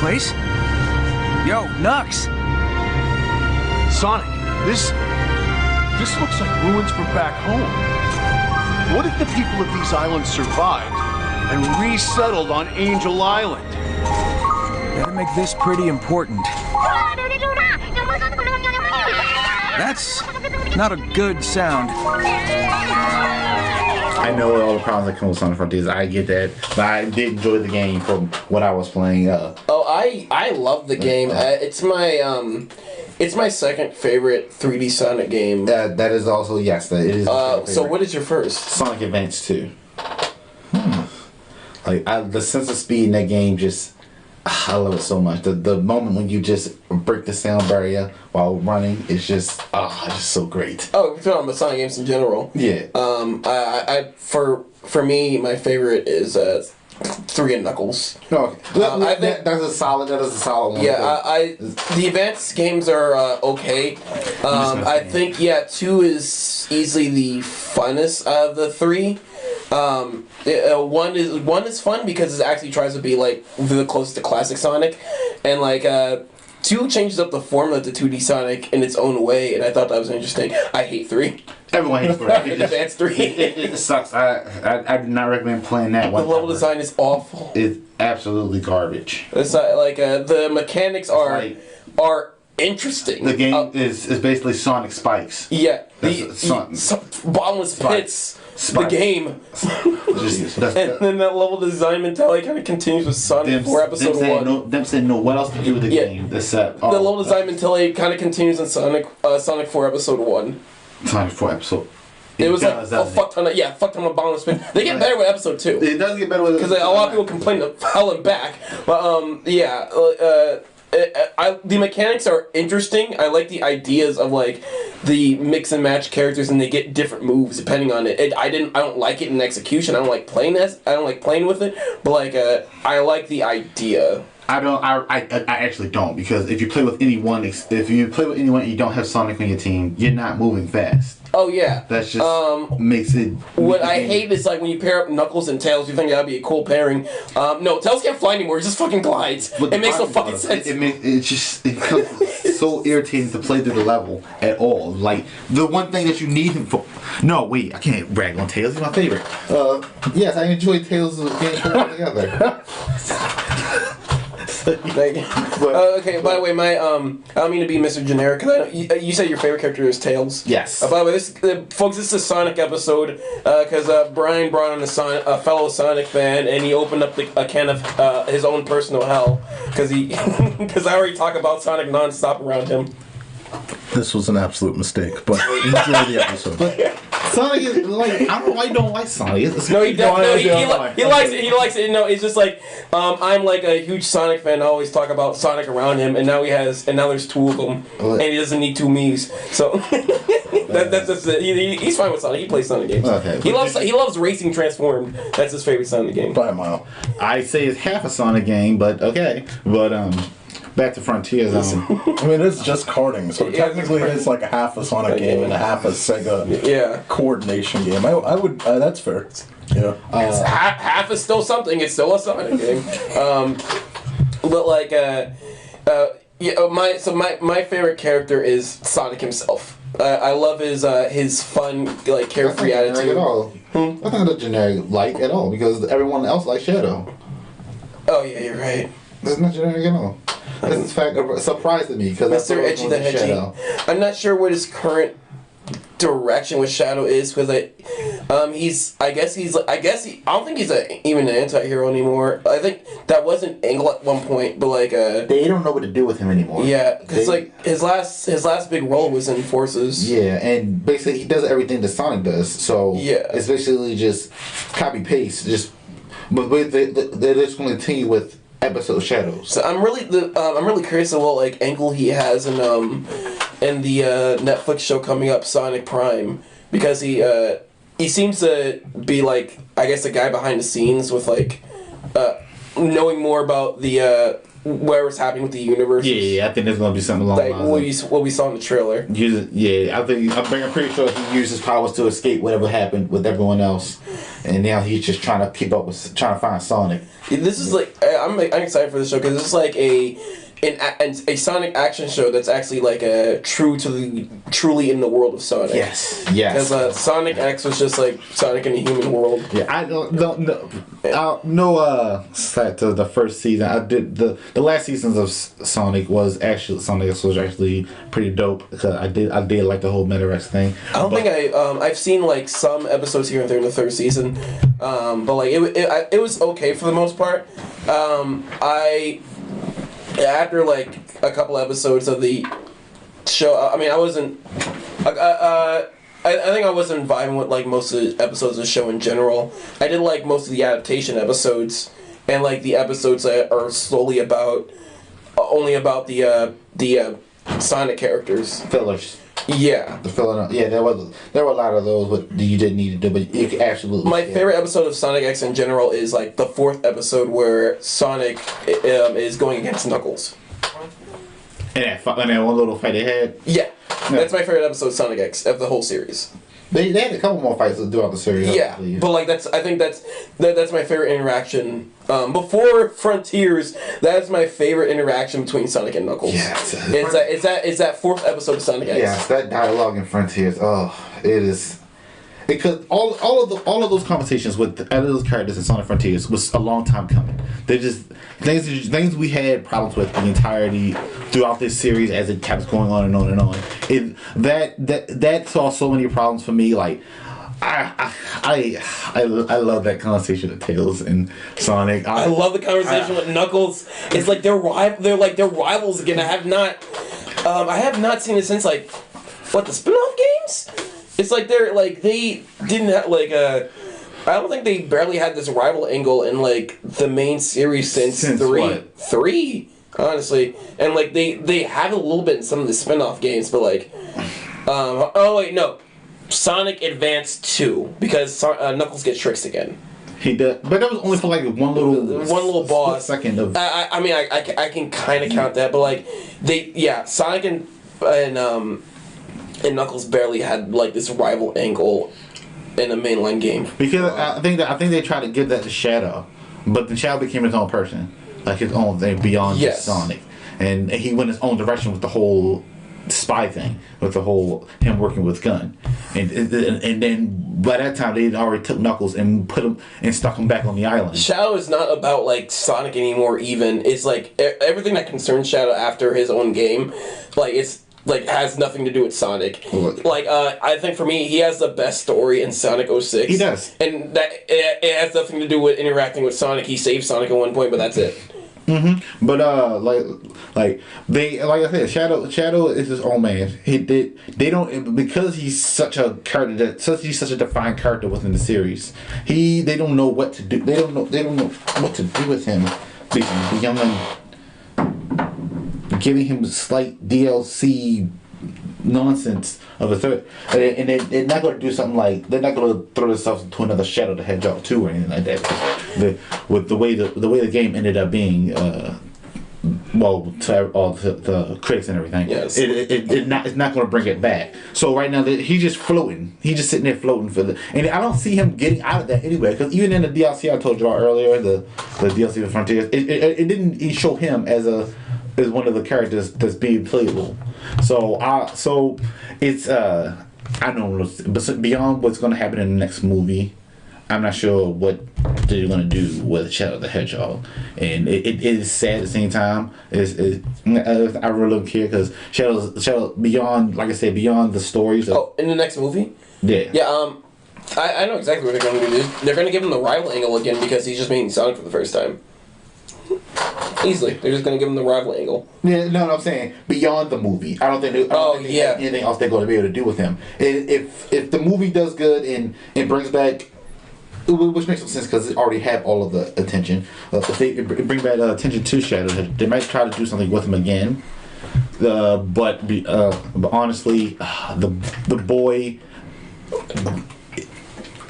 place? Yo, Nux! Sonic, this looks like ruins from back home. What if the people of these islands survived and resettled on Angel Island? Better make this pretty important. That's not a good sound. I know all the problems that come with Sonic Frontiers. I get that, but I did enjoy the game from what I was playing. I love the game. It's my second favorite 3D Sonic game. That is also it is. So what is your first? Sonic Advance 2. Like the sense of speed in that game, just I love it so much. The moment when you just break the sound barrier while running, it's just so great. Oh, we're talking about Sonic games in general. Yeah. For me, my favorite is 3 and Knuckles. No, I think that is a solid one. Yeah, the advanced games are okay. I think 2 is easily the funnest out of the 3. One is fun because it actually tries to be like the closest to classic Sonic, and like 2 changes up the formula to 2D Sonic in its own way, and I thought that was interesting. I hate 3. Everyone hates 3. Advanced 3. It sucks. I do not recommend playing that one. The level design is awful. It's absolutely garbage. It's like the mechanics are interesting. The game is basically Sonic Spikes. Yeah, That's bottomless pits. The game. And then that level design mentality kind of continues with Sonic 4 Episode 1. Them saying no, what else to do with the game except... the level design mentality kind of continues in Sonic 4 Episode 1. Sonic 4 Episode... It was like a fuck ton of bottomless pits. They get better with Episode 2. It does get better with... Because a lot of people complain to hell and back. But, the mechanics are interesting. I like the ideas of like the mix and match characters, and they get different moves depending on it. I don't like it in execution. I don't like playing with it. But like I like the idea. I actually don't, because if you play with anyone and you don't have Sonic on your team, you're not moving fast. Oh yeah, that's just makes it. What I hate is like when you pair up Knuckles and Tails. You think that'd be a cool pairing? No, Tails can't fly anymore. He just fucking glides. It makes no fucking sense. It becomes so irritating to play through the level at all. Like the one thing that you need him for. No, wait, I can't brag on Tails. He's my favorite. Yes, I enjoy Tails' games together. Okay. By the way, I don't mean to be Mr. Generic. Cause you said your favorite character is Tails. Yes. By the way, folks, this is a Sonic episode because Brian brought on a fellow Sonic fan, and he opened up a can of his own personal hell because I already talk about Sonic nonstop around him. This was an absolute mistake, but enjoy the episode. But Sonic is like, I don't know why you don't like Sonic. He likes it. He likes it. No, it's just like I'm like a huge Sonic fan. I always talk about Sonic around him, and now there's 2 of them, and he doesn't need 2 Mii's. So that's it. He's fine with Sonic. He plays Sonic games. Okay. He loves racing Transformed. That's his favorite Sonic game. By a mile. I say it's half a Sonic game, but okay. But back to Frontiers. I mean, it's just karting, so technically it's like a half a Sonic game and a half a Sega coordination game. I would. That's fair. Yeah. Half is still something. It's still a Sonic game. But like, my favorite character is Sonic himself. I love his fun, like, carefree attitude. At all. I think that's generic at all, because everyone else likes Shadow. Oh yeah, you're right. That's not generic at all. This is fact surprised me because Mr. Edgy the Hedgy. I'm not sure what his current direction with Shadow is, because I don't think he's even an anti-hero anymore. I think that was an angle at one point, but like they don't know what to do with him anymore. Yeah, because like his last big role was in Forces. Yeah, and basically he does everything that Sonic does. So yeah, it's basically just copy paste. But they're just going to continue with episode Shadows. So I'm really curious of what like angle he has in the Netflix show coming up, Sonic Prime, because he seems to be like, I guess, the guy behind the scenes with like knowing more about the whatever's happening with the universe. Yeah, I think there's gonna be something along like those lines. what we saw in the trailer. I'm pretty sure he used his powers to escape whatever happened with everyone else, and now he's just trying to keep up with, trying to find Sonic. This is like I'm excited for this show because this is like a Sonic action show that's actually like a truly in the world of Sonic. Yes. Because Sonic X was just like Sonic in a human world. Yeah, I don't know. Set to the first season. I did the last seasons of Sonic was actually pretty dope because I did like the whole Metarex thing. I don't think I've seen like some episodes here and there in the third season, but like it was okay for the most part. After like a couple episodes of the show, I mean, I wasn't. I think I wasn't vibing with like most of the episodes of the show in general. I did like most of the adaptation episodes and like the episodes that are solely only about the Sonic characters. Fillers. Yeah. The filler. Yeah, there were a lot of those what you didn't need to do, but you could absolutely. My favorite episode of Sonic X in general is like the 4th episode where Sonic is going against Knuckles. And that one little fight they had. Yeah, that's my favorite episode of Sonic X of the whole series. They had a couple more fights throughout the series. Yeah, but like I think that's my favorite interaction. Before Frontiers, that's my favorite interaction between Sonic and Knuckles. Yeah, it's that 4th episode of Sonic X. Yes, that dialogue in Frontiers. Oh, it is. Because all of those conversations with those characters in Sonic Frontiers was a long time coming. They're just things we had problems with the entirety throughout this series as it kept going on and on and on. That saw so many problems for me. Like I love that conversation with Tails and Sonic. I love the conversation with Knuckles. It's like they're rivals again. I have not seen it since like the spin-off games. It's like they didn't have like I don't think they barely had this rival angle in like the main series since three, honestly. And like they have a little bit in some of the spin-off games, but like Sonic Advance 2 because Knuckles gets tricked again. He did, but that was only for like one little boss second of. I mean I can kind of count that, but like Sonic and Knuckles barely had like this rival angle in a mainline game. Because I think they tried to give that to Shadow, but then Shadow became his own person, like his own thing beyond just Sonic, and he went his own direction with the whole spy thing, with the whole him working with Gun, and then by that time they already took Knuckles and put him and stuck him back on the island. Shadow is not about like Sonic anymore. Even it's like everything that concerns Shadow after his own game, like it's. Like has nothing to do with Sonic. Like I think for me, he has the best story in Sonic 06. He does, and that it has nothing to do with interacting with Sonic. He saves Sonic at one point, but that's it. Mm-hmm. But I said, Shadow is his own man. They don't because he's such a character he's such a defined character within the series. They don't know what to do. They don't know what to do with him beyond giving him slight DLC nonsense of a third, and they're not going to do something like they're not going to throw themselves into another Shadow the Hedgehog 2 or anything like that. With the way the game ended up being, to all the critics and everything, yes, it's not going to bring it back. So right now he's just floating. He's just sitting there floating and I don't see him getting out of that anyway. Because even in the DLC I told you about earlier, the DLC of Frontiers, it didn't show him as one of the characters that's being playable. So it's I don't know, but beyond what's going to happen in the next movie, I'm not sure what they're going to do with Shadow the Hedgehog, and it is sad at the same time. I really don't care because Shadow beyond, like I said, beyond the stories. In the next movie? Yeah. I know exactly what they're going to do. They're going to give him the rival angle again because he's just meeting Sonic for the first time. Easily, they're just gonna give him the rival angle. Yeah, no, I'm saying beyond the movie. I don't think they have anything else they're going to be able to do with him. If the movie does good and brings back, which makes some sense because it already have all of the attention. If they bring back attention to Shadow, they might try to do something with him again. But honestly, the boy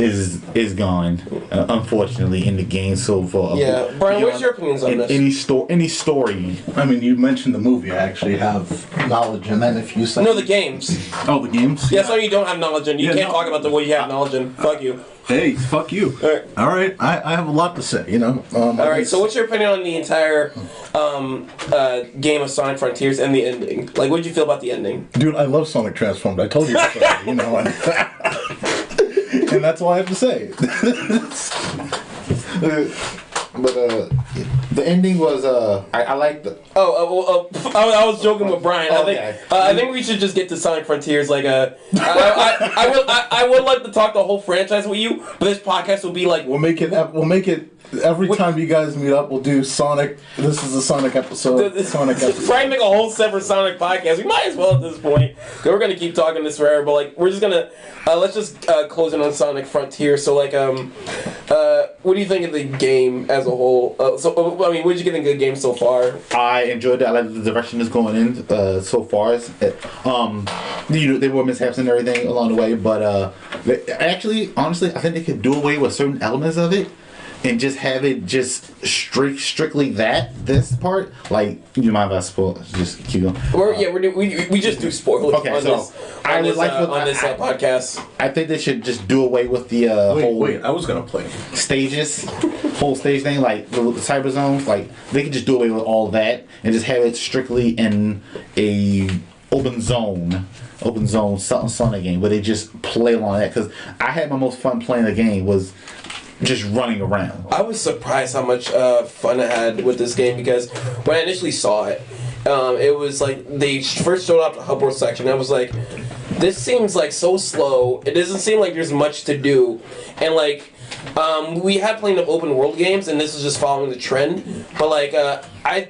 is gone, unfortunately, in the game so far. Yeah, Brian, what's your opinions on this? Any story. I mean, you mentioned the movie. I actually have knowledge, and then if you say No, the games. oh, the games. Yeah, so you don't have knowledge in. You Yeah, can't no. talk about the what you have knowledge in. Fuck you. Hey, fuck you. All right. I have a lot to say. You know. All right. So, what's your opinion on the entire game of Sonic Frontiers and the ending? Like, what did you feel about the ending? Dude, I love Sonic Transformed. I told you this already, you know, and that's all I have to say. But the ending was I liked the. I was joking with Brian. Okay. I think we should just get to Sonic Frontiers. Like, I would like to talk the whole franchise with you, but this podcast will be like We'll make it every time you guys meet up. We'll do Sonic. This is a Sonic episode. Sonic episode. Try and make a whole separate Sonic podcast. We might as well at this point. We're gonna keep talking this forever, but like we're just gonna let's just close in on Sonic Frontier. So like what do you think of the game as a whole? I mean, what did you think of the game so far? I enjoyed it. I like the direction it's going in so far. There were mishaps and everything along the way, but honestly, I think they could do away with certain elements of it and just have it just strictly this part. Like, you mind if I spoil? Just keep going. We just do spoilers Okay, on so this podcast. I think they should just do away with the Wait, I was gonna play stages, whole stage thing, like the cyber zones. Like, they could just do away with all of that and just have it strictly in a open zone Sonic game where they just play along that. Because I had my most fun playing the game was just running around. I was surprised how much fun I had with this game because when I initially saw it, it was like they first showed up the hub world section. I was like, this seems like so slow. It doesn't seem like there's much to do, and like we had plenty of open world games, and this is just following the trend. But like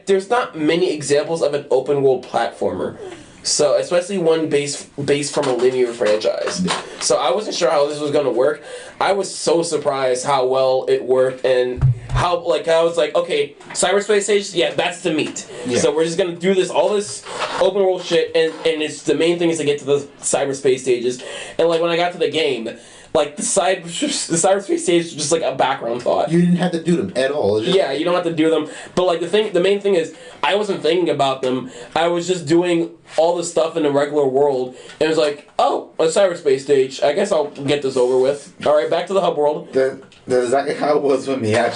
there's not many examples of an open world platformer. So, especially one based from a linear franchise. So, I wasn't sure how this was going to work. I was so surprised how well it worked and how, like, I was like, okay, cyberspace stage, yeah, that's the meat. Yeah. So, we're just going to do all this open world shit, and it's the main thing is to get to the cyberspace stages. And, like, when I got to the game, like, the cyberspace stage was just like a background thought. You didn't have to do them at all. Yeah, you don't have to do them. But like the main thing is, I wasn't thinking about them. I was just doing all the stuff in the regular world, and it was like, oh, a cyberspace stage. I guess I'll get this over with. All right, back to the hub world. That's exactly how it was for me. I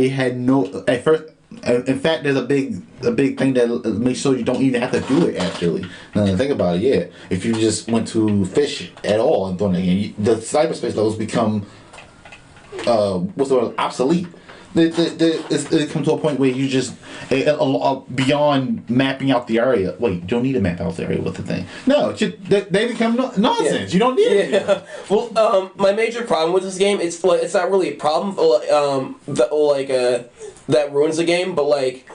had no at first. In fact, there's a big thing that makes sure you don't even have to do it. Actually, now that I think about it, yeah. If you just went to fish at all and doing it again, the cyberspace levels become obsolete. It comes to a point where you just beyond mapping out the area. Wait, you don't need to map out the area with the thing. No, they become nonsense. Yeah. You don't need it. Yeah. Well, my major problem with this game, it's not really a problem. That ruins the game, but like.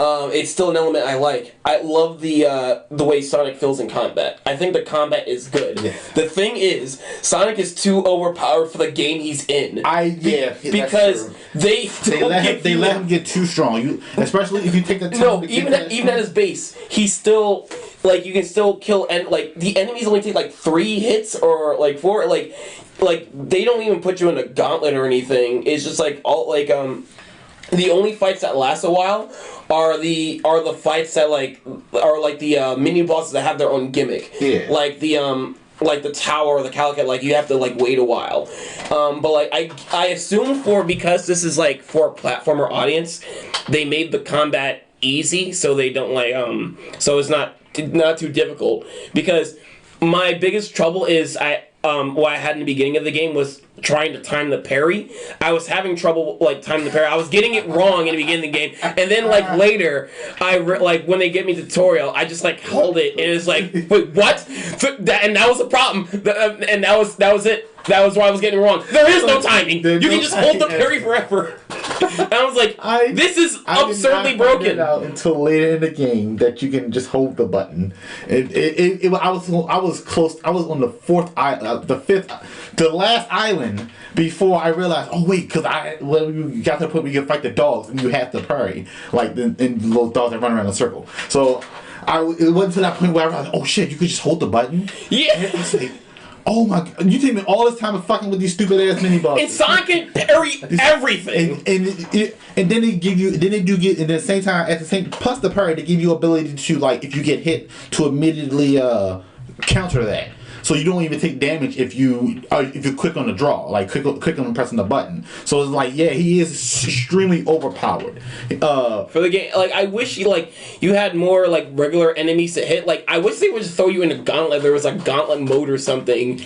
It's still an element I like. I love the way Sonic feels in combat. I think the combat is good. Yeah. The thing is, Sonic is too overpowered for the game he's in. Because they let him get too strong. Especially if you take the time. No, even at his base, he's still like you can still kill and like the enemies only take like 3 hits or like 4. Like they don't even put you in a gauntlet or anything. It's just like all like the only fights that last a while are the fights that are the mini bosses that have their own gimmick. Yeah. Like the tower or the Calicut, like you have to like wait a while. But like I assume because this is like for a platformer audience, they made the combat easy so they don't so it's not too difficult. Because my biggest trouble is what I had in the beginning of the game was trying to time the parry. I was having trouble timing the parry. I was getting it wrong in the beginning of the game, and then later, when they get me the tutorial, I just held it, and it's like, wait, what? And that was the problem, and that was it. That was why I was getting it wrong. There is no timing. You can just hold the parry forever. And I was like, this is absurdly broken. I did not find it out until later in the game that you can just hold the button. I was close. I was on the 4th island, the 5th, the last island before I realized. Oh wait, because you got to the point where you can fight the dogs and you have to parry and the little dogs that run around in a circle. So it wasn't to that point where I realized, oh shit, you could just hold the button. Yeah. And it's like, Oh my god! You take me all this time of fucking with these stupid ass mini bosses. And Sonic can parry everything. And then they give you, then they do get, and at the same time, plus the parry, they give you ability to, like, if you get hit, to immediately counter that. So you don't even take damage if you click on the draw, like click on pressing the button. So it's like, yeah, he is extremely overpowered. For the game, like, I wish you had more like regular enemies to hit. Like, I wish they would just throw you in a gauntlet. There was like gauntlet mode or something,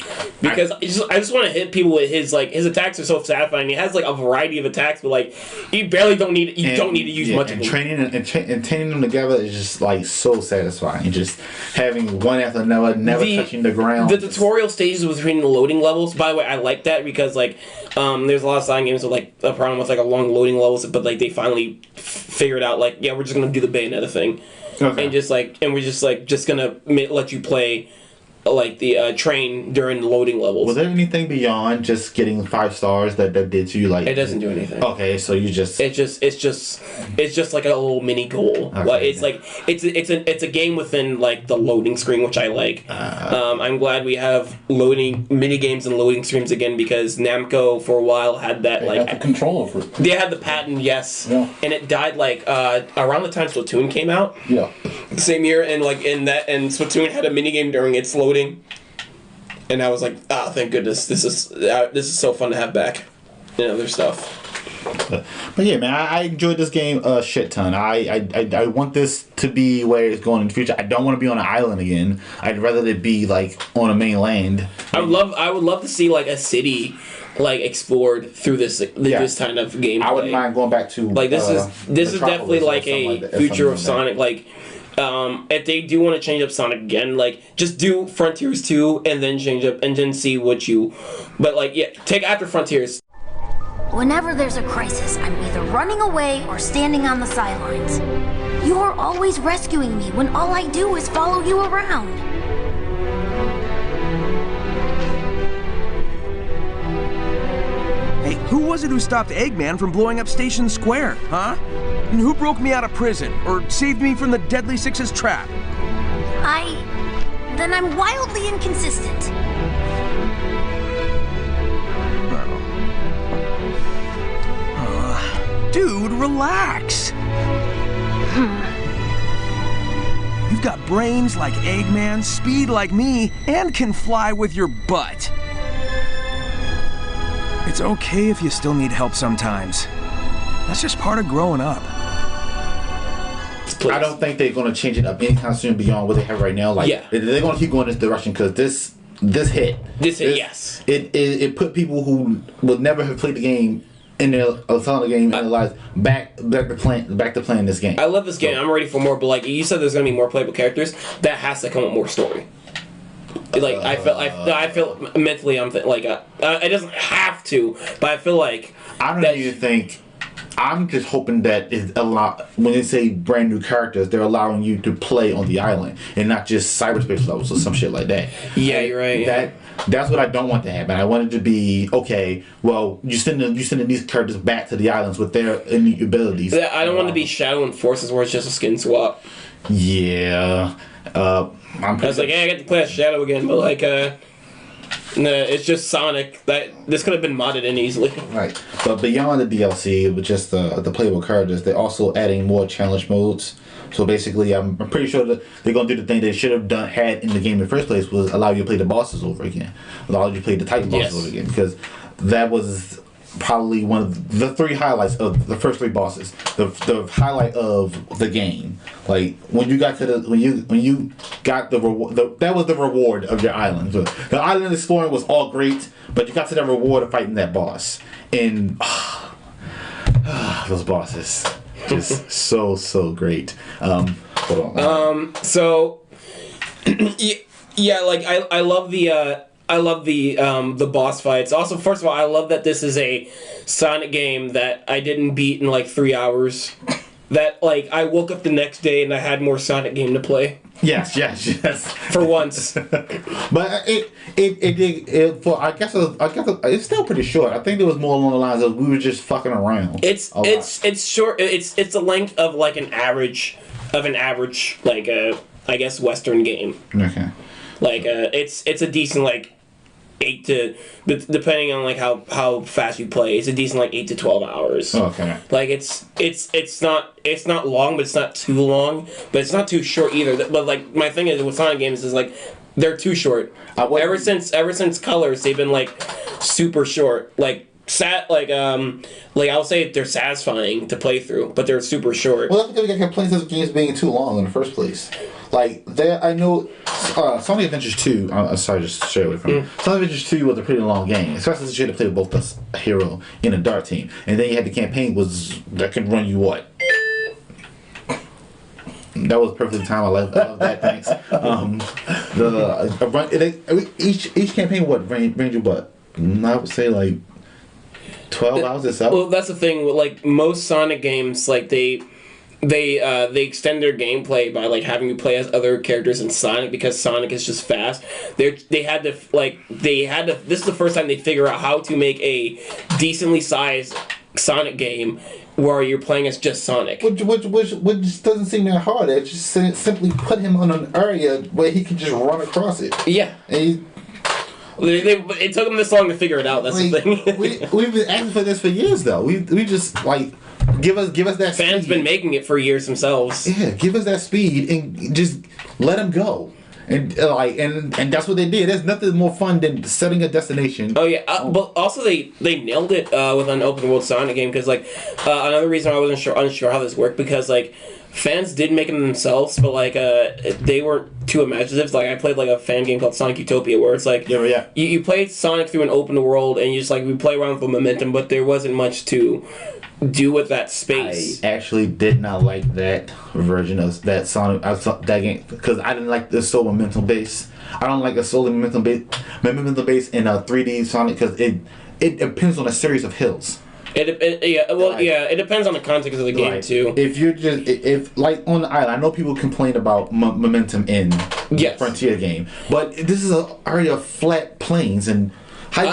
because I just want to hit people with his attacks are so satisfying. He has like a variety of attacks, but like you barely don't need to use much of them. Training them together is just like so satisfying. And just having one after another, never touching the ground. The tutorial stages between the loading levels, by the way, I like that because like there's a lot of Sonic games with like a problem with like a long loading levels, but like they finally figured out like, yeah, we're just gonna do the Bayonetta thing, and we're just gonna let you play like the train during the loading levels. Was there anything beyond just getting 5 stars that did to you? Like, it doesn't do anything. Okay, so you just it's just like a little mini goal. Okay. Like, it's a game within like the loading screen, which I like. I'm glad we have loading mini games and loading screens again, because Namco for a while had that they had the control over it. They had the patent, yes, yeah. And it died like around the time Splatoon came out. Yeah, same year, and Splatoon had a mini game during its loading. And I was like, oh, thank goodness, this is so fun to have back, and other stuff. But yeah, man, I enjoyed this game a shit ton. I want this to be where it's going in the future. I don't want to be on an island again. I'd rather it be like on a main land. I would love to see like a city like explored through this kind of gameplay. I wouldn't mind going back to like this is definitely like a future of Sonic. Like, if they do want to change up Sonic again, like just do Frontiers 2 and then change up and then see what you. But like, yeah, take after Frontiers. Whenever there's a crisis, I'm either running away or standing on the sidelines. You're always rescuing me when all I do is follow you around. Hey, who was it who stopped Eggman from blowing up Station Square, huh? And who broke me out of prison or saved me from the Deadly Six's trap? Then I'm wildly inconsistent. Dude, relax. You've got brains like Eggman, speed like me, and can fly with your butt. It's okay if you still need help sometimes. That's just part of growing up. I don't think they're going to change it up anytime soon beyond what they have right now. Like, yeah. They're going to keep going this direction because this hit. Yes. It put people who would never have played the game in their Sonic game in their lives back to playing this game. I love this game. I'm ready for more, but like you said, there's gonna be more playable characters. That has to come with more story. Like I feel mentally, I'm like it doesn't have to, but I feel like I don't even think. I'm just hoping that when they say brand new characters, they're allowing you to play on the island and not just cyberspace levels or some shit like that. Yeah, you're right. That's what I don't want to happen. I want it to be, okay, well, you sending these characters back to the islands with their unique abilities. I don't want to be Shadow and Forces where it's just a skin swap. Yeah. I was like, I get to play as Shadow again, but like, no, it's just Sonic. This could have been modded in easily. Right. But beyond the DLC, with just the playable characters, they're also adding more challenge modes. So basically, I'm pretty sure that they're going to do the thing they should have had in the game in the first place, was allow you to play the bosses over again. Allow you to play the Titan bosses over again. Because that was probably one of the 3 highlights of the first 3 bosses. The highlight of the game. Like when you got to when you got the reward, that was the reward of your island. So the island exploring was all great, but you got to that reward of fighting that boss. And those bosses, just so great. Hold on. So yeah, like I love the boss fights. Also, first of all, I love that this is a Sonic game that I didn't beat in like 3 hours. That like I woke up the next day and I had more Sonic game to play. Yes. For once. But I guess it's still pretty short. I think it was more along the lines of we were just fucking around. It's short. It's the length of like an average like I guess Western game. Okay. Like it's a decent like depending on like how fast you play, it's a decent like 8 to 12 hours. Okay. Like it's not long, but it's not too long, but it's not too short either. But like my thing is with Sonic games is like they're too short. Ever since Colors, they've been like super short. Like I would say they're satisfying to play through, but they're super short. Well, that's because we got complaints of games being too long in the first place. Like there, I know Sonic Adventures 2. Sorry, just stray away from it. Sonic Adventures 2 was a pretty long game, especially since you had to play with both the hero and a dart team, and then you had the campaign that could run you what. That was perfectly timed. I love that. Thanks. Each campaign range you what? I would say like 12 hours itself. Well, that's the thing. Like most Sonic games, like they extend their gameplay by like having you play as other characters in Sonic because Sonic is just fast. They had to. This is the first time they figure out how to make a decently sized Sonic game where you're playing as just Sonic. Which doesn't seem that hard. It just simply put him on an area where he can just run across it. Yeah. And it took them this long to figure it out. That's the thing. we've been asking for this for years, though. We just like give us that. Fans speed. Been making it for years themselves. Yeah, give us that speed and just let him go. And and that's what they did. There's nothing more fun than setting a destination. Oh yeah, but also they nailed it with an open world Sonic game because like another reason I wasn't unsure how this worked because like fans did make them themselves, but like they weren't too imaginative. Like I played like a fan game called Sonic Utopia where it's like you played Sonic through an open world and you just like we play around with the momentum, but there wasn't much to do with that space. I actually did not like that version of that Sonic that game because I didn't like the sole momentum base. I don't like a solely momentum base in a 3D Sonic because it depends on a series of hills. It depends on the context of the game too. If you're if like on the island, I know people complain about momentum in the Frontier game, but this is an area of flat plains, and how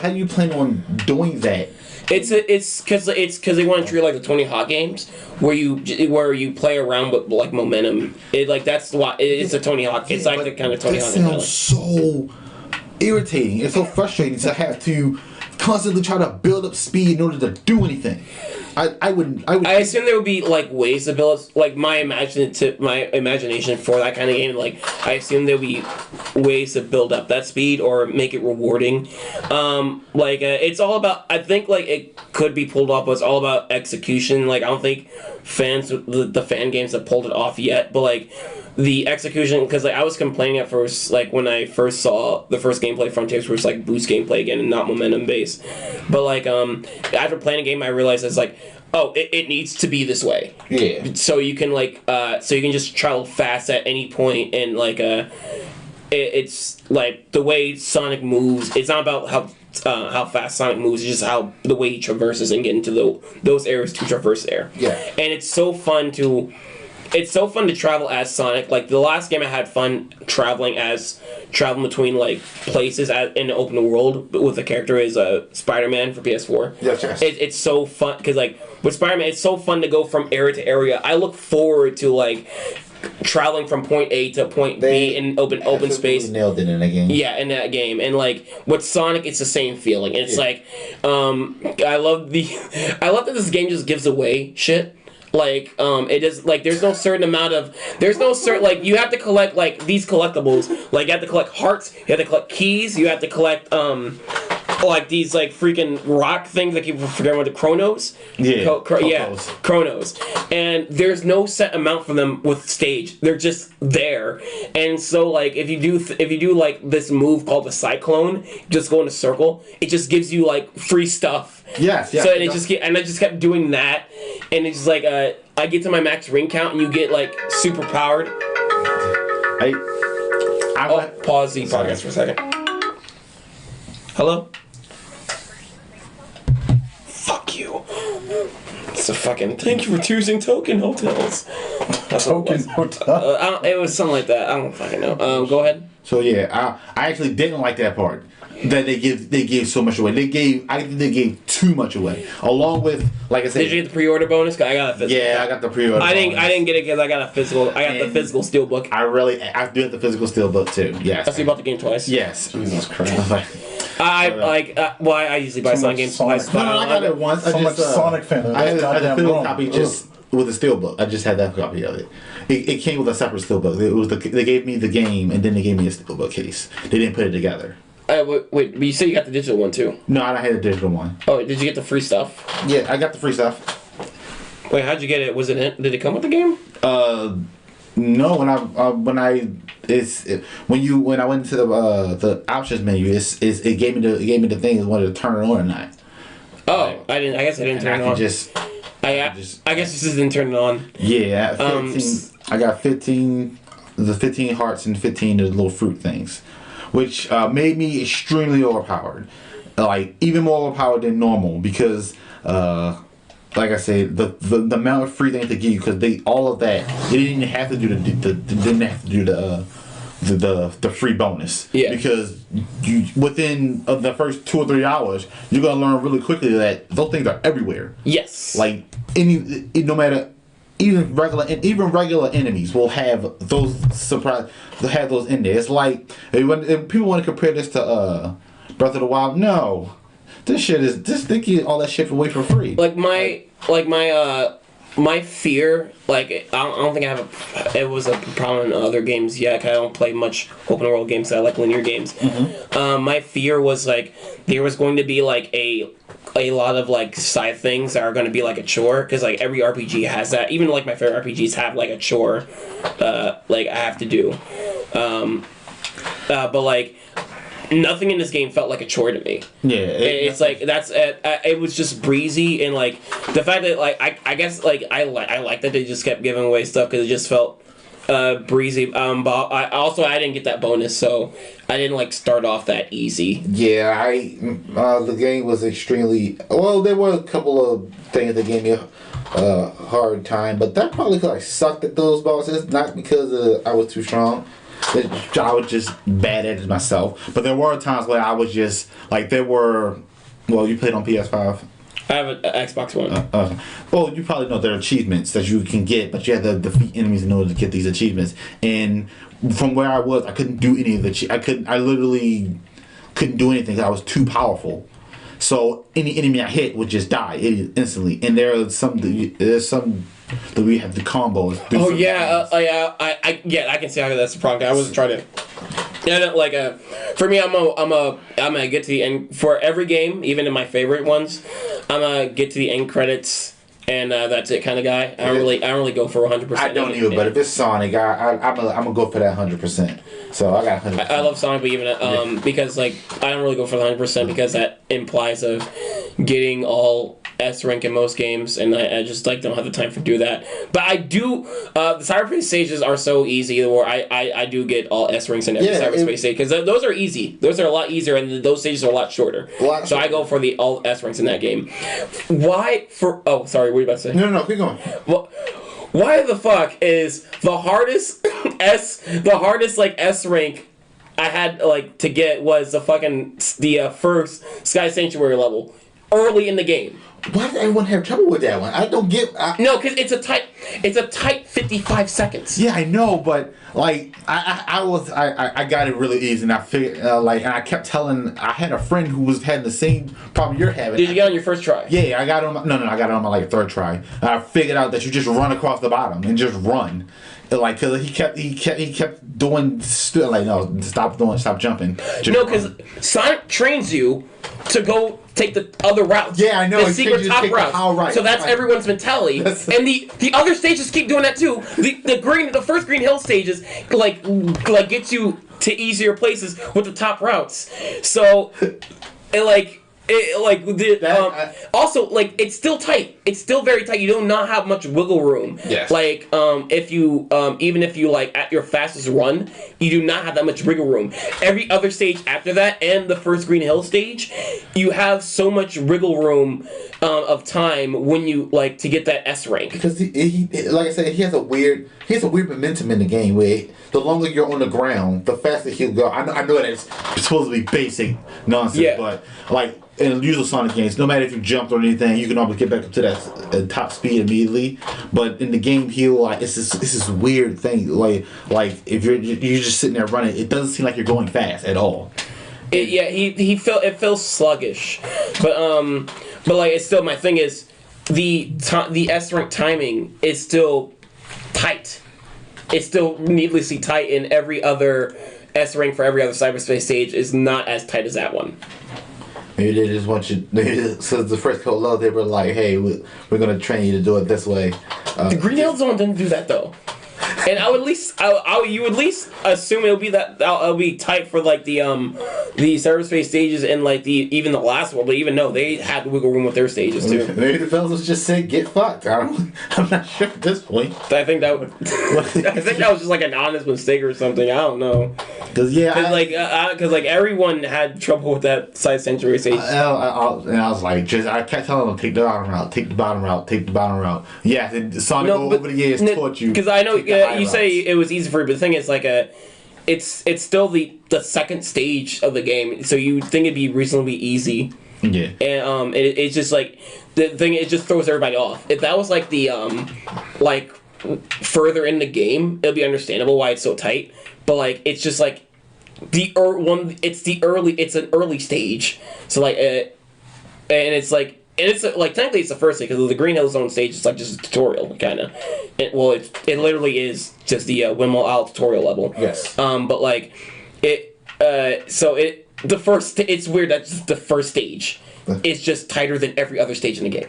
you plan on doing that? It's because they want to treat it like the Tony Hawk games where you play around with like momentum. That's why it's a Tony Hawk. It's like the kind of Tony Hawk. It sounds so irritating. It's so frustrating to have to constantly try to build up speed in order to do anything. I assume there would be like ways to build like my imagination for that kind of game. Like I assume there would be ways to build up that speed or make it rewarding. It's all about. I think like it could be pulled off, but it's all about execution. Like I don't think the fan games have pulled it off yet, but like the execution, because like I was complaining at first, like when I first saw the first gameplay Frontiers was like boost gameplay again and not momentum based, but like after playing a game I realized it's like, oh, it needs to be this way. Yeah. So you can just travel fast at any point, and like it's like the way Sonic moves. It's not about how fast Sonic moves. It's just how the way he traverses and get into those areas to traverse there. Yeah. And it's so fun to travel as Sonic. Like the last game I had fun traveling between like places in the open world with a character is Spider-Man for PS4. Yes. It's so fun because like with Spider-Man it's so fun to go from area to area. I look forward to like traveling from point A to point B in open space. Nailed it in that game. Yeah, in that game. And like with Sonic it's the same feeling. It's like I love that this game just gives away shit. Like it is like there's no certain like you have to collect like these collectibles, like you have to collect hearts, you have to collect keys, you have to collect like these like freaking rock things that people forget what the Chronos. Chronos. And there's no set amount for them with stage. They're just there. And so like if you do like this move called the Cyclone, just go in a circle, it just gives you like free stuff. Yes. So and I just kept doing that, and it's just like I get to my max ring count, and you get like super powered. Pause the podcast for a second. Hello? Fuck you. It's a fucking thank you for choosing Token Hotels. Token Hotel? It was something like that. I don't fucking know. Go ahead. So yeah, I actually didn't like that part. That they gave so much away. I think they gave too much away. Along with, like I said, did you get the pre-order bonus? I got a physical. Yeah, I got the pre-order. I didn't get it because I got a physical. I got the physical steelbook. I do have the physical steelbook too. Yes. So you bought the game twice. Yes. Jesus Christ. I usually buy Sonic games twice. No, I got it once. So much Sonic fan. I had a physical wrong. copy just with a steelbook. I just had that copy of it. It came with a separate steelbook. They gave me the game and then they gave me a steelbook case. They didn't put it together. Wait, but you said you got the digital one too? No, I had a digital one. Oh, did you get the free stuff? Yeah, I got the free stuff. Wait, how'd you get it? Did it come with the game? No, when I went to the options menu, it gave me the thing whether to turn it on or not. Oh, I guess I didn't turn it on. I guess you just didn't turn it on. Yeah, 15, I got 15, the 15 hearts and 15 of the little fruit things, which made me extremely overpowered, like even more overpowered than normal because. Like I said, the amount of free things they give you because all of that they didn't have to do the free bonus. Yeah. Because you within the first 2 or 3 hours you're gonna learn really quickly that those things are everywhere. Yes. Like no matter even regular enemies will have those those in there. It's like if people want to compare this to Breath of the Wild. No. This they get all that shit away for free. My fear, I don't think I have it was a problem in other games yet. I don't play much open world games. I like linear games. Mm-hmm. My fear was there was going to be a lot of side things that are going to be a chore because every RPG has that. Even my favorite RPGs have a chore, I have to do. But nothing in this game felt like a chore to me. Yeah, it was just breezy and the fact that I guess I like that they just kept giving away stuff because it just felt breezy. But I didn't get that bonus, so I didn't start off that easy. Yeah, the game was extremely well. There were a couple of things that gave me a hard time, but that probably because I sucked at those bosses, not because I was too strong. I was just bad at it myself. But there were times where I was just well, you played on PS5? I have an Xbox One. Well, you probably know there are achievements that you can get, but you have to defeat enemies in order to get these achievements. And from where I was, I couldn't do any of the I literally couldn't do anything because I was too powerful. So any enemy I hit would just die instantly. And there's some that we have the combos. Oh yeah, I can see how that's a problem. I wasn't trying to. Yeah, for me, I'm gonna get to the end for every game, even in my favorite ones. I'm gonna get to the end credits, and that's it kind of guy. I don't really go for 100%. I don't either, but if it's Sonic, I'm gonna go for that 100%. So I got 100%. I love Sonic, but even because I don't really go for the 100% because that implies of getting all S rank in most games, and I just don't have the time to do that. But I do. The cyberspace stages are so easy, where I do get all S ranks in every cyberspace stage because those are easy. Those are a lot easier, and those stages are a lot shorter. So I go for the all S ranks in that game. Why for? Oh, sorry. What were you about to say? No, keep going. Well, why the fuck is the hardest S rank I had to get was the first Sky Sanctuary level early in the game. Why did everyone have trouble with that one? I don't get. No, because it's a tight 55 seconds. Yeah, I know, but I got it really easy, and I figured and I kept telling. I had a friend who had the same problem you're having. Did you get on your first try? Yeah, I got on. I got it on my third try. And I figured out that you just run across the bottom and just run. Cause he kept doing no, stop jumping. No, because Sonic trains you to go take the other route. Yeah, I know. The secret top route. Right, so that's everyone's mentality. And the other stages keep doing that too. The first Green Hill stages gets you to easier places with the top routes. So also it's still tight. It's still very tight. You do not have much wiggle room. Yes. If you even if you at your fastest run, you do not have that much wiggle room. Every other stage after that and the first Green Hill stage, you have so much wiggle room of time when you to get that S rank. Because he like I said, he has a weird momentum in the game where the longer you're on the ground, the faster he'll go. I know that it's supposed to be basic nonsense, but in usual Sonic games, no matter if you jumped or anything, you can always get back up to that top speed immediately. But in the game, he'll it's this weird thing. If you're just sitting there running, it doesn't seem like you're going fast at all. It feels sluggish, but like it's still, my thing is the S rank timing is still tight. It's still needlessly tight, and every other S rank for every other cyberspace stage is not as tight as that one. Maybe they just want you. Since the first code low, they were like, "Hey, we're gonna train you to do it this way." The Green Hill Zone didn't do that though. And I would at least, you would at least assume it'll be tight for like the cyberspace stages and like even the last one. But even no, they had wiggle room with their stages too. Maybe the developers just said, "Get fucked." I'm not sure at this point. I think that was just like an honest mistake or something. I don't know. Because everyone had trouble with that side sanctuary stage. And I was like, I kept telling them, take the bottom route, take the bottom route, take the bottom route. Yeah, Sonic over the years taught you. Because I know you say it was easy for you, but the thing is, like, it's still the second stage of the game, so you would think it'd be reasonably easy. Yeah. And it's just like the thing. It just throws everybody off. If that was like the further in the game, it'll be understandable why it's so tight. But like, it's just like it's an early stage. So like, and it's like. And it's like technically it's the first stage because the Green Hill Zone stage is like just a tutorial kind of. It literally is just the Windmill Isle tutorial level. Yes. But like it's weird that the first stage is just tighter than every other stage in the game.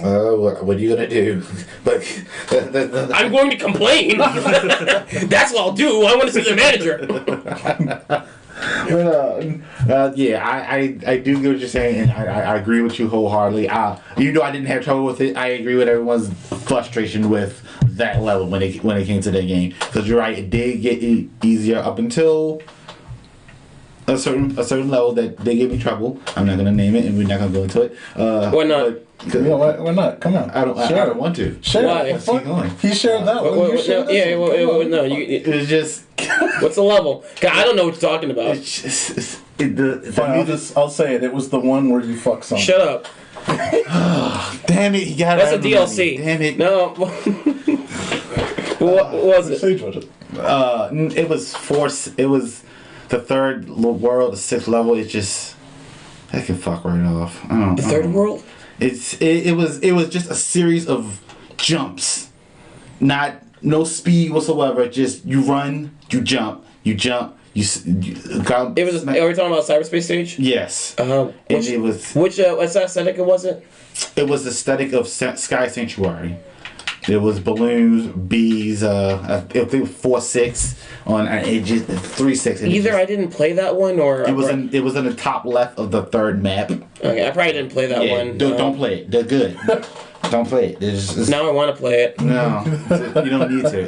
What are you gonna do? But I'm going to complain. That's what I'll do. I want to see the manager. But I do get what you're saying, and I agree with you wholeheartedly. Even though I didn't have trouble with it, I agree with everyone's frustration with that level when it came to that game. Because you're right, it did get easier up until a certain level that they gave me trouble. I'm not gonna name it, and we're not gonna go into it. Why not? Why not? Come on. I don't want to. Share. Why? Let's keep going. He shared that one. It was just. What's the level? God, I don't know what you're talking about. It's just, I'll say it. It was the one where you fuck something. Shut up. Damn it! You got That's a DLC. Damn it! No. What was it? Stage was it? It was force. It was the third world, the sixth level. It just that can fuck right off. The third world. It was just a series of jumps, no speed whatsoever. Just you run, you jump. Are we talking about cyberspace stage? Yes. Which aesthetic was it? It was the aesthetic of Sky Sanctuary. It was balloons, bees. I think 4-6 on edges, 3-6. Either I didn't play that one, or it was in the top left of the third map. Okay, I probably didn't play that one. Don't play it. They're good. Don't play it. Now I want to play it. No, you don't need to.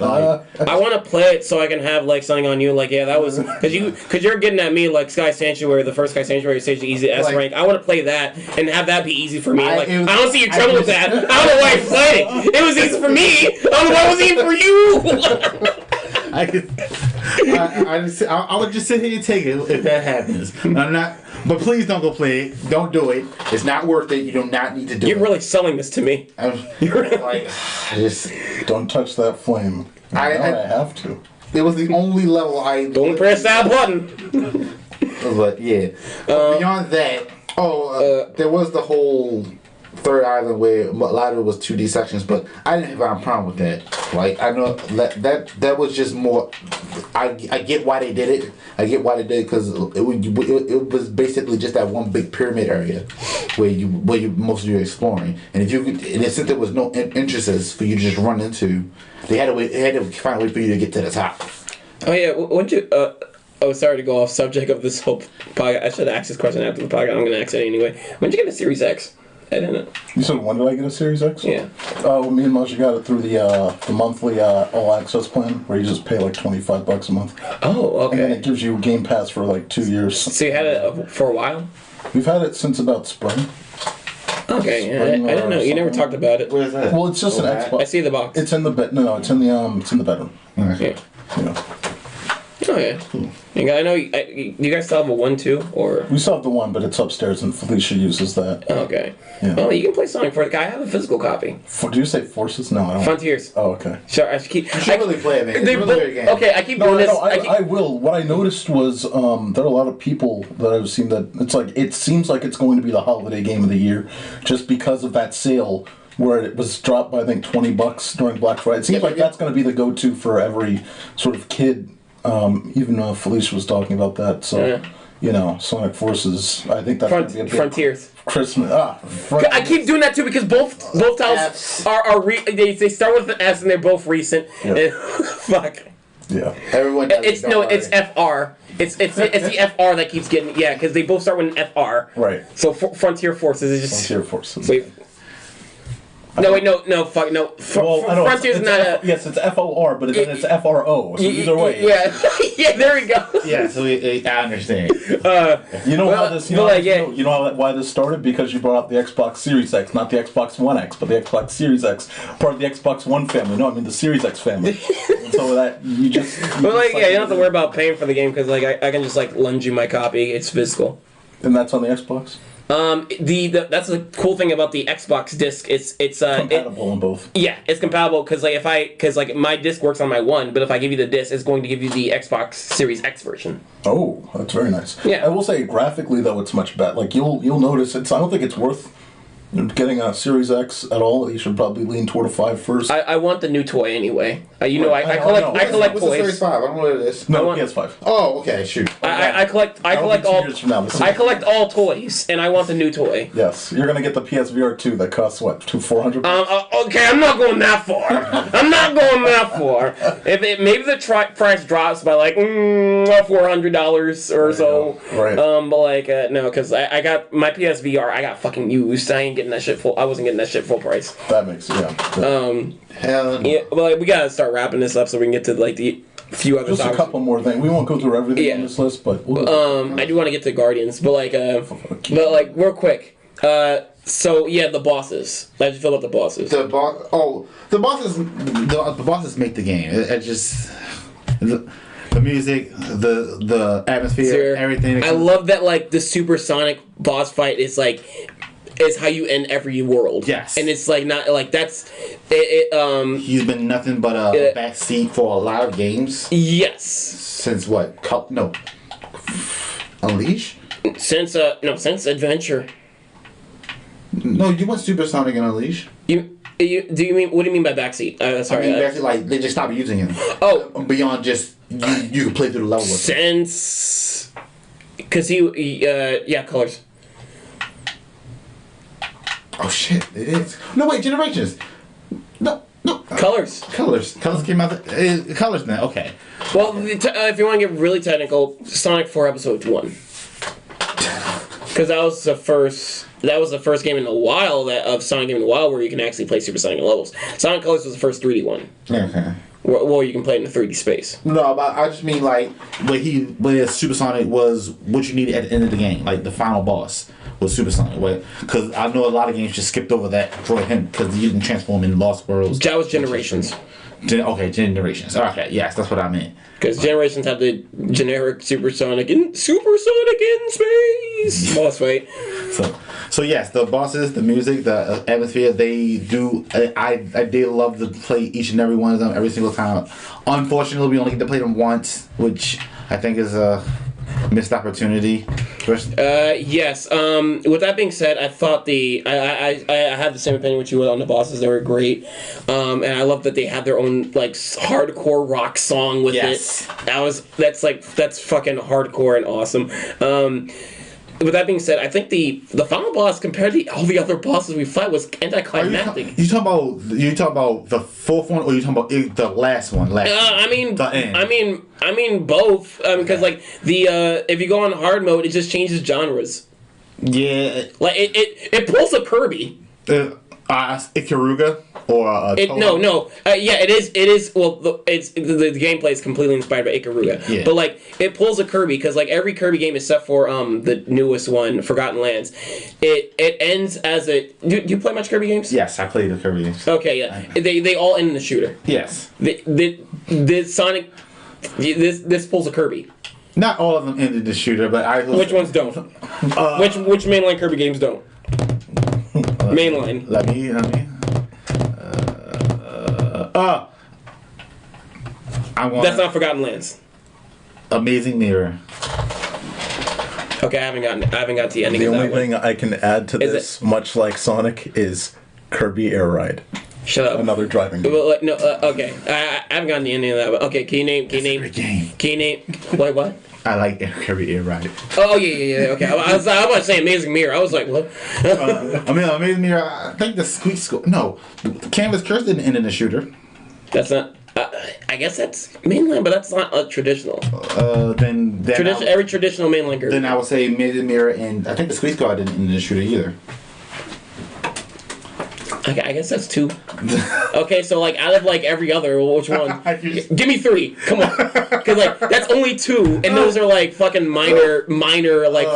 I want to play it so I can have like something on you. Like, yeah, that was because you're getting at me like Sky Sanctuary, the first Sky Sanctuary stage, the easy S rank. I want to play that and have that be easy for me. I don't see your trouble with that. I don't know why you played it. It was easy for me. I don't know why it was easy for you. I would just sit here and take it if that happens. I'm not. But please don't go play it. Don't do it. It's not worth it. You do not need to do it. You're really selling this to me. Don't touch that flame. I have to. It was the only level Don't press that button. But yeah. Beyond that, there was the whole third island where a lot of it was 2D sections, but I didn't have a problem with that. Like, I know that was just more. I get why they did it. I get why they did it because it was basically just that one big pyramid area where most of you are exploring, and since there was no entrances for you to just run into, they had to find a way for you to get to the top. Oh yeah, when'd you? Sorry to go off subject of this whole podcast. I should ask this question after the podcast. I'm gonna ask it anyway. When'd you get a Series X? I didn't. You said when did I get a Series X? Yeah. Me and Moshe got it through the monthly all access plan where you just pay like $25 a month. Oh, okay. And then it gives you Game Pass for like 2 years. So you had it for a while? We've had it since about spring. Okay, I didn't know. You never talked about it. Where's that? Well, it's just an Xbox. I see the box. It's in the bed. No, it's in the bedroom. Okay. Yeah. Oh yeah. I know you guys still have a 1, 2, or We still have the one, but it's upstairs, and Felicia uses that. okay. Yeah. Well, you can play Sonic Forces. I have a physical copy. Do you say Forces? No, I don't. Frontiers. Oh, okay. Sure, I keep. You should really play it, man. It's a really great game. Okay, I keep doing this. I will. What I noticed was there are a lot of people that I've seen that it's like it seems like it's going to be the holiday game of the year, just because of that sale where it was dropped by I think $20 during Black Friday. It seems like that's going to be the go-to for every sort of kid. Even Felicia was talking about that. So Sonic Forces. I think that's going to be a big Frontiers. Christmas. Frontiers. I keep doing that too because both titles are they start with an S and they're both recent. Yeah. Fuck. Yeah. Everyone. It's FR. It's the FR that keeps getting because they both start with an FR. Right. So Frontier Forces is just Frontier Forces. Wait. No, wait, no, fuck, no. Frontier's not a... Yes, it's FOR, but then it's FRO, so either way. Yeah, yeah, there we go. Yeah, so I understand. You know how this, why this started? Because you brought up the Xbox Series X, not the Xbox One X, but the Xbox Series X, part of the Xbox One family. No, I mean the Series X family. And so that, you just... You don't have to worry about paying for the game, because, I can just, lend you my copy. It's physical. And that's on the Xbox? That's the cool thing about the Xbox disc. It's compatible on both. Yeah, it's compatible because my disc works on my One, but if I give you the disc, it's going to give you the Xbox Series X version. Oh, that's very nice. Yeah, I will say graphically though, it's much better. You'll notice I don't think it's worth getting a Series X at all. You should probably lean toward a 5 first. I want the new toy anyway. I collect What's toys. the Series 5? I don't know what it is. No, PS5. Oh, okay, shoot. I collect all toys, and I want the new toy. Yes, you're gonna get the PSVR 2 that costs what, $400? Okay, I'm not going that far. Maybe the price drops by $400 or so. Right. But no, because I got my PSVR. I got fucking used. I ain't getting that shit full. I wasn't getting that shit full price. That makes Hell. Yeah. Well, we gotta start wrapping this up so we can get to the few other. Just a couple more things. We won't go through everything on this list, but I do want to get to Guardians, but real quick. So yeah, the bosses. How'd you feel about the bosses? The bosses make the game. It just the music, the atmosphere, everything. I love that the Sonic boss fight is how you end every world. Yes. And it's not that's it. He's been nothing but a backseat for a lot of games. Yes. Since what? Unleash? Since Adventure. No, you went Super Sonic and Unleash. What do you mean by backseat? Sorry. I mean, backseat, they just stopped using him. Oh. Beyond just you can play through the level with him. Since, because Colors. Oh shit! It is. No wait, Generations. No. Colors came out. Colors now. Okay. Well, if you want to get really technical, Sonic 4 Episode 1. Because that was the first game in a while of Sonic game in a while where you can actually play Super Sonic levels. Sonic Colors was the first 3D one. Okay. Well, you can play it in the 3D space. No, but I just mean when Super Sonic was what you needed at the end of the game, the final boss was Super Sonic. Because I know a lot of games just skipped over that for him because you didn't transform in Lost Worlds. That was Generations. Generations. Okay, yes, that's what I meant. Because Generations had the generic Super Sonic in space boss fight. So yes, the bosses, the music, the atmosphere, they do. I did love to play each and every one of them every single time. Unfortunately, we only get to play them once, which I think is a missed opportunity. Yes. With that being said, I thought I had the same opinion with you on the bosses. They were great, and I love that they had their own hardcore rock song with it. That's fucking hardcore and awesome. With that being said, I think the final boss compared to all the other bosses we fought was anticlimactic. You talking about the fourth one, or you talking about the last one? I mean both. Because if you go on hard mode, it just changes genres. Yeah. It pulls a Kirby. Ikaruga or it is. Well, the gameplay is completely inspired by Ikaruga. Yeah. But it pulls a Kirby because every Kirby game except for the newest one, Forgotten Lands, it ends as a. Do you play much Kirby games? Yes, I played the Kirby games. Okay, yeah. They all end in the shooter. Yes. The Sonic This pulls a Kirby. Not all of them ended the shooter, but Which ones don't? Which mainline Kirby games don't? Mainline. Let me. I want. That's not Forgotten Lands. Amazing Mirror. Okay, I haven't gotten to the ending The of that only one. thing I can add to Is this, much like Sonic, is Kirby Air Ride. Shut up. Another driving game. Well, no, okay. I haven't gotten the ending of that one. Okay, can you name? Great game. Can you name? What? I like Kirby Air Ride. Oh yeah. Okay, I was about to say Amazing Mirror. I was like, what? Amazing Mirror. I think the Squeak Score. No, Canvas Curse didn't end in the shooter. That's not. I guess that's mainline, but that's not traditional. Then Every traditional mainline Kirby. Then I would say Amazing Mirror, and I think the Squeak Score didn't end in the shooter either. Okay, I guess that's 2. Okay, so like out of like every other, which one? Give me 3. Come on, because like that's only 2, and those are like fucking minor like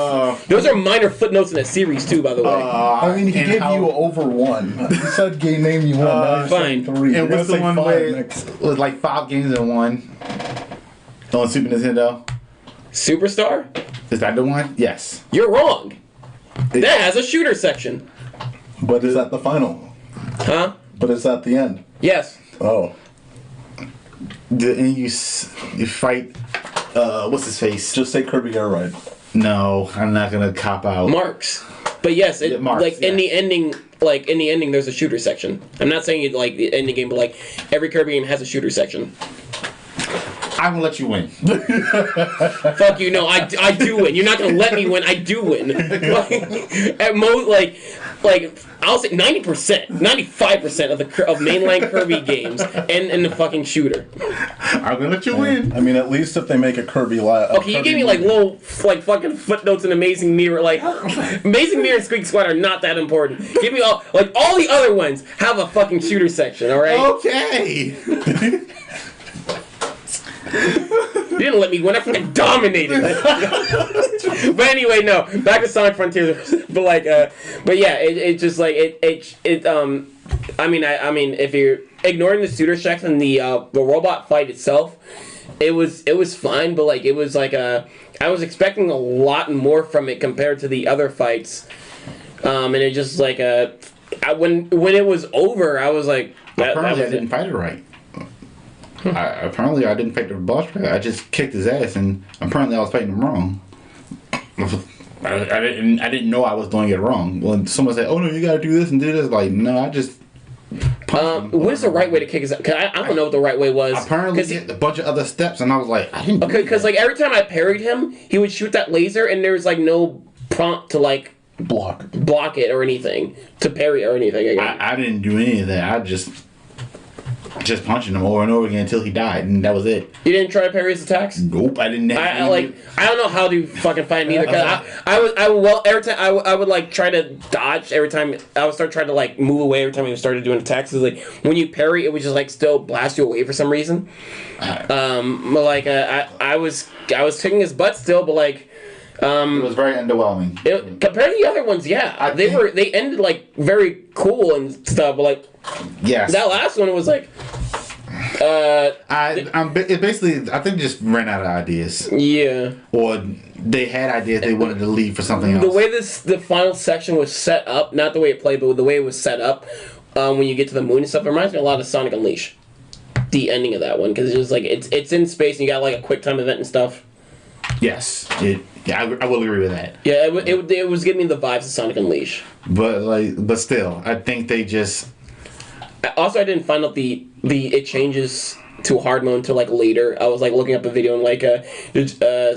those are minor footnotes in a series too. By the way, I mean, he gave you over 1. He said game name you 1. Now you're saying fine. 3. And You're what's gonna the say one 5 where next. it was like 5 games in one on Super Nintendo? Superstar. Is that the one? Yes. You're wrong. That has a shooter section. But is that the final? Huh? But is that the end? Yes. Oh. And you fight. What's his face? Just say Kirby Air Ride. No, I'm not gonna cop out. Marks. But yes, Marks, like in the ending, there's a shooter section. I'm not saying it like the ending game, but like every Kirby game has a shooter section. I'm gonna let you win. Fuck you! No, I do win. You're not gonna let me win. I do win. At most, like I'll say 90%, 95% of mainline Kirby games end in the fucking shooter. I'm gonna let you win. I mean, at least if they make a Kirby live. Okay, you gave me like little like fucking footnotes in Amazing Mirror. Like Amazing Mirror and Squeak Squad are not that important. Give me all the other ones have a fucking shooter section. All right. Okay. You didn't let me win. I fucking dominated. But anyway, no. Back to Sonic Frontiers. But yeah, it just like it. I mean, if you're ignoring the shooter section and the robot fight itself, it was fine. But like, it was like I was expecting a lot more from it compared to the other fights. And it just like when it was over, I was like, Apparently, I didn't fight it right. Apparently, I didn't fight the boss right. I just kicked his ass, and apparently, I was fighting him wrong. I didn't know I was doing it wrong. When someone said, "Oh no, you gotta do this and do this," like, no, I just. What is the right way to kick his ass? Cause I don't know what the right way was. Apparently, he had a bunch of other steps, and I was like, I didn't. Okay, because like every time I parried him, he would shoot that laser, and there was like no prompt to like block it or anything to parry or anything. Again. I didn't do any of that. I just punching him over and over again until he died, and that was it. You didn't try to parry his attacks? Nope, I didn't. I don't know how to fucking fight him either. Cause every time I would like try to dodge every time I would start trying to like move away every time he started doing attacks. It was like when you parry, it would just like still blast you away for some reason. But like I was kicking his butt still, but like. It was very underwhelming. Compared to the other ones, yeah, they ended like very cool and stuff. But like, yes, that last one was like, it basically, I think, just ran out of ideas. Yeah, or they had ideas they wanted to leave for something else. The way the final section was set up, not the way it played, but the way it was set up, when you get to the moon and stuff, it reminds me a lot of Sonic Unleashed. The ending of that one, because it's just like it's in space and you got like a quick time event and stuff. Yes, I will agree with that. Yeah, it was giving me the vibes of Sonic Unleashed. But still, I think they just. Also, I didn't find out it changes to hard mode until like later. I was like looking up a video and like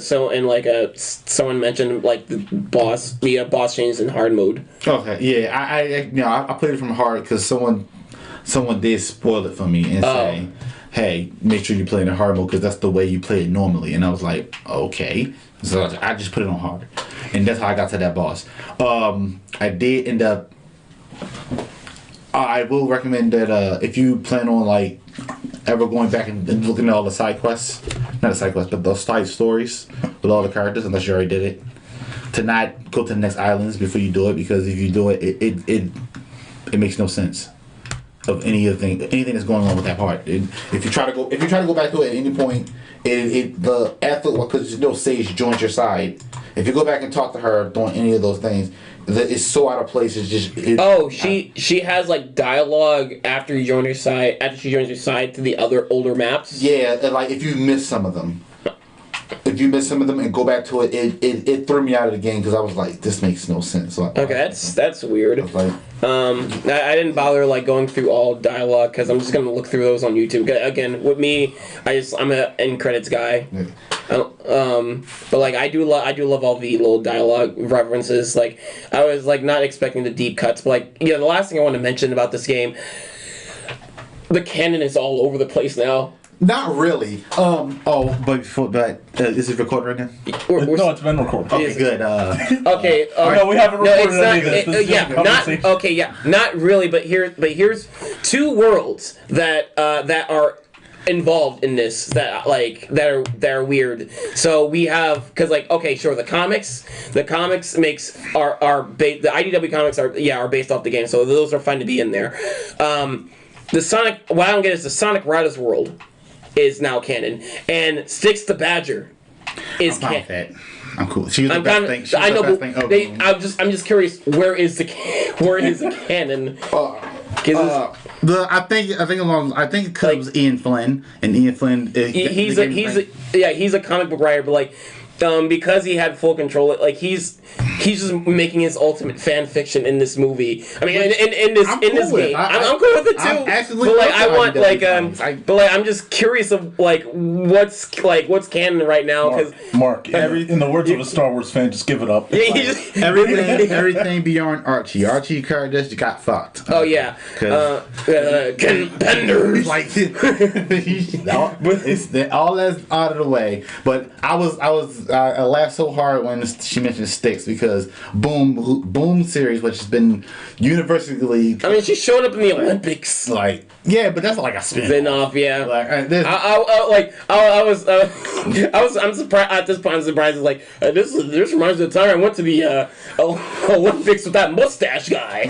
someone mentioned like the boss changes in hard mode. Okay, yeah, I played it from hard because someone did spoil it for me and say, hey, make sure you play it in hard mode because that's the way you play it normally. And I was like, okay. So I just put it on hard. And that's how I got to that boss. I did end up... I will recommend that if you plan on like ever going back and looking at all the side quests, not the side quests, but those side stories with all the characters, unless you already did it, to not go to the next islands before you do it, because if you do it, it makes no sense. of anything that's going on with that part. If you try to go back to it at any point, the after because Sage joins your side. If you go back and talk to her doing any of those things, it's so out of place. It's just. She has like dialogue after you join her side. After she joins your side to the other older maps. Yeah, and like if you miss some of them. If you miss some of them and go back to it, it threw me out of the game because I was like, this makes no sense. So that's weird. I didn't bother like going through all dialogue because I'm just gonna look through those on YouTube. Again, with me, I'm an end credits guy. Yeah. But like I do love all the little dialogue references. Like I was like not expecting the deep cuts, but like the last thing I want to mention about this game, the canon is all over the place now. Not really. But is it recording right now? No, it's been recorded. Okay, good. Okay. No, we haven't recorded any of this. Not really. But here's two worlds that are involved in this that are weird. So we have the comics the IDW comics are based off the game. So those are fine to be in there. The Sonic. What I don't get is the Sonic Riders world is now canon, and Styx the Badger is canon. I'm cool. She was the best thing. I know, but I'm just curious. Where is the canon? I think it comes Ian Flynn, and Ian Flynn. He's a comic book writer, but like. Because he had full control, like he's just making his ultimate fan fiction in this movie. I mean, in this game, I'm cool with it too. But like, I want I'm just curious of like what's canon right now because Mark, in the words of a Star Wars fan, just give it up. Yeah, everything beyond Archie. Archie characters got fucked. Oh yeah, contenders. Like it's all that's out of the way. But I laughed so hard when she mentioned Styx because Boom series, which has been universally. I mean, she showed up in the Olympics. Like, yeah, but that's like a spin-off. Yeah. Like, I'm surprised at this point. I'm surprised. It's like this reminds me of the time I went to the Olympics with that mustache guy,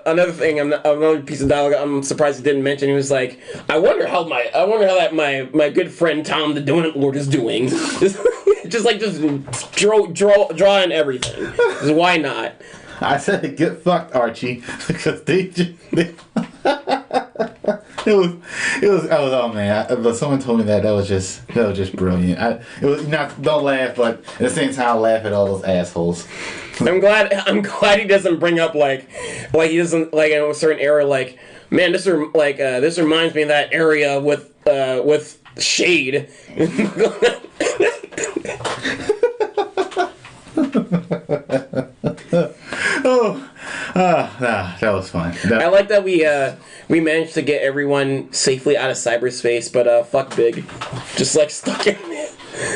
another thing. Another piece of dialogue. I'm surprised he didn't mention. He was like, I wonder how that my good friend Tom the Donut Lord is doing. just draw in everything. Why not? I said get fucked, Archie, because it was oh man. But someone told me that was just brilliant. Don't laugh, but at the same time laugh at all those assholes. I'm glad he doesn't bring up like he doesn't like in a certain era like man this reminds me of that area with shade. That was fun. I like that we managed to get everyone safely out of cyberspace, but fuck Big, just like stuck in.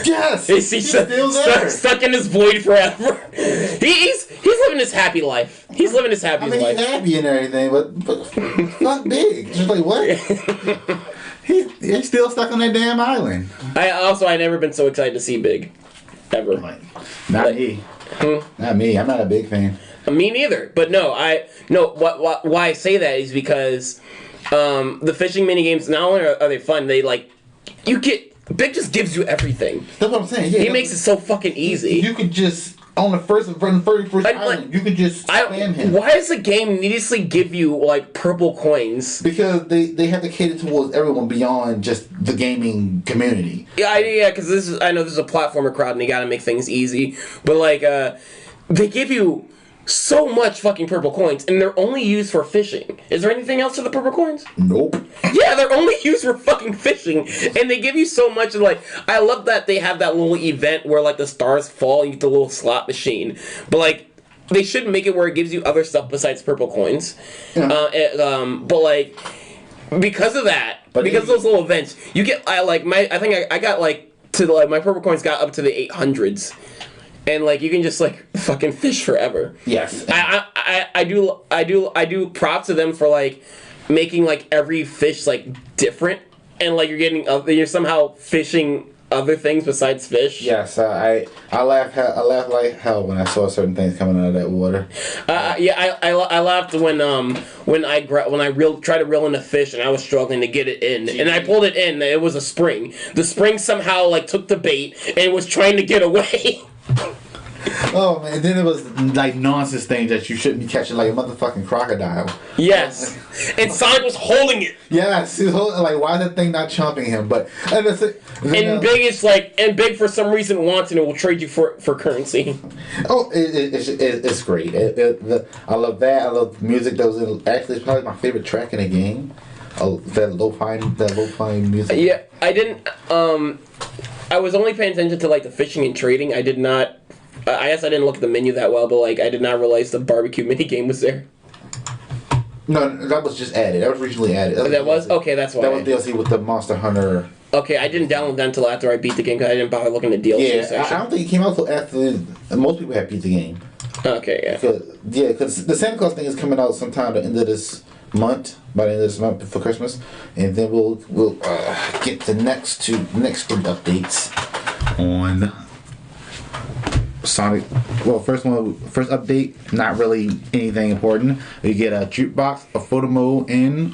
Yes, he's still there, stuck in his void forever. He's living his happy life. He's living his happy life. He's happy and everything, but fuck Big. Just like what? He's still stuck on that damn island. I never been so excited to see Big, ever. Not me. Not me. I'm not a Big fan. Me neither. But why I say that is because the fishing mini games not only are they fun, they Big just gives you everything. That's what I'm saying. Yeah, he makes it so fucking easy. You could just on the first island, you could just spam him. Why does the game needlessly give you like purple coins? Because they have to cater towards everyone beyond just the gaming community. Yeah, because I know this is a platformer crowd and you got to make things easy, but like they give you so much fucking purple coins, and they're only used for fishing. Is there anything else to the purple coins? Nope. Yeah, they're only used for fucking fishing, and they give you so much. Like, I love that they have that little event where like the stars fall, and you get the little slot machine. But like, they should make it where it gives you other stuff besides purple coins. Yeah. But like, because of that, because of those little events, you get I got like to like my purple coins got up to the 800s. And like you can just like fucking fish forever. Yes. I do props to them for like making like every fish like different, and like you're somehow fishing other things besides fish? Yes, I laughed like hell when I saw certain things coming out of that water. Yeah, I laughed when I tried to reel in a fish and I was struggling to get it in, and I pulled it in. It was a spring. The spring somehow like took the bait and was trying to get away. Oh man! Then it was like nonsense things that you shouldn't be catching, like a motherfucking crocodile. Yes, and Sonic was holding it. Yes, he's holding, like, why is that thing not chomping him? But and that's it. And Big is like, and Big for some reason wants and it will trade you for currency. Oh, it's great. I love that. I love the music. That was actually it's probably my favorite track in the game. That lo-fi music. Yeah, I didn't. I was only paying attention to like the fishing and trading. I did not. I guess I didn't look at the menu that well, but like I did not realize the barbecue mini game was there. No, that was just added. That was recently added. That was okay. That's why. That was DLC with the Monster Hunter. Okay, I didn't download that until after I beat the game because I didn't bother looking at the DLC Yeah, section. I don't think it came out until after most people had beat the game. Okay, yeah. Because the Santa Claus thing is coming out sometime at the end of this month, by the end of this month for Christmas, and then we'll get the next big updates on Sonic. Well, first update, not really anything important. You get a jukebox, a photo mode, and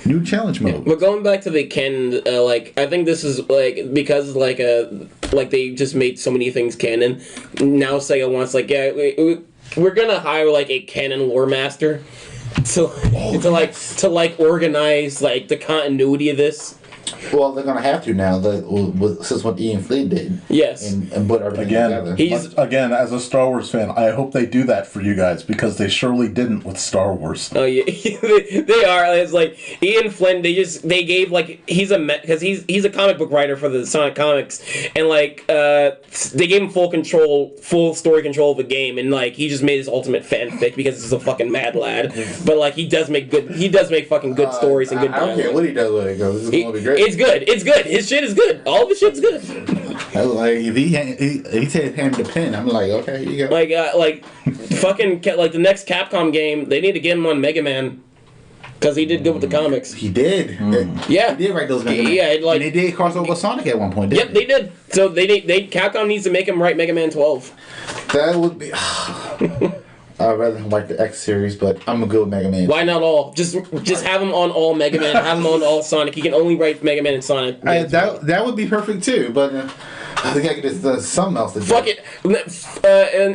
new challenge mode. But going back to the canon, I think this is because they just made so many things canon. Now Sega wants we're gonna hire a canon lore master to organize the continuity of this. Well, they're gonna have to now. Since what Ian Fleet did. Yes. And put everything together. Again, as a Star Wars fan, I hope they do that for you guys because they surely didn't with Star Wars. Oh yeah, they are. It's like Ian Flynn. They gave he's a comic book writer for the Sonic comics, and they gave him full story control of the game, and he just made his ultimate fanfic because he's a fucking mad lad. But he does make fucking good stories and good dialogue. I don't care what he does with it, because it's gonna be great. It's good. It's good. His shit is good. All of his shit's good. If he said hand the pen, I'm like, okay, here you go. The next Capcom game, they need to get him on Mega Man. Because he did good with the comics. He did. Yeah. He did write those Mega Man. Yeah, and they did cross over Sonic at one point, didn't they did. So Capcom needs to make him write Mega Man 12. That would be... I'd rather like the X series, but I'm gonna go with Mega Man. Why not all? Just have him on all Mega Man. Have him on all Sonic. He can only write Mega Man and Sonic. That would be perfect too, but I think I could just something else to do. Fuck it.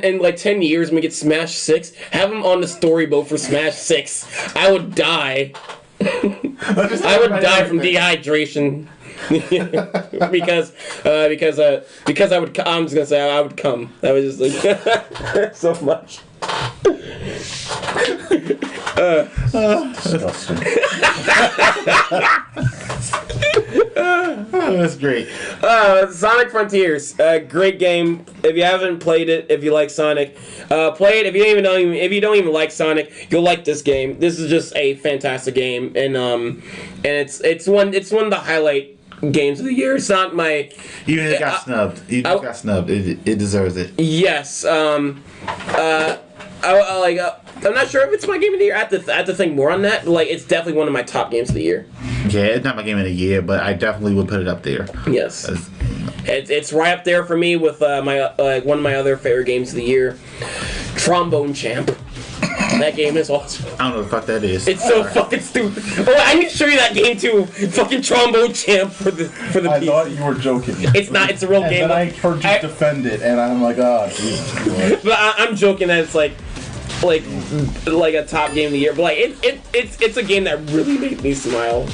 In 10 years when we get Smash 6, have him on the story boat for Smash 6. I would die. I would die from dehydration. because I would. I'm just gonna say I would come. That was just so much. Disgusting. That's great. Sonic Frontiers, great game. If you haven't played it, if you like Sonic, play it. If you don't even like Sonic, you'll like this game. This is just a fantastic game, and it's one of the highlight games of the year. It's not my. Even if it got snubbed. It deserves it. Yes. I'm not sure if it's my game of the year. I have to think more on that. It's definitely one of my top games of the year. Yeah, it's not my game of the year, but I definitely would put it up there. Yes. It's right up there for me with my one of my other favorite games of the year, Trombone Champ. That game is awesome. I don't know what the fuck that is. It's so fucking stupid. Oh, I need to show you that game too. Fucking Trombone Champ for the I PC. thought you were joking. It's not. It's a real game. And then I heard you defend it, and I'm like, oh, Jesus. But I'm joking that it's like a top game of the year. But it's a game that really made me smile.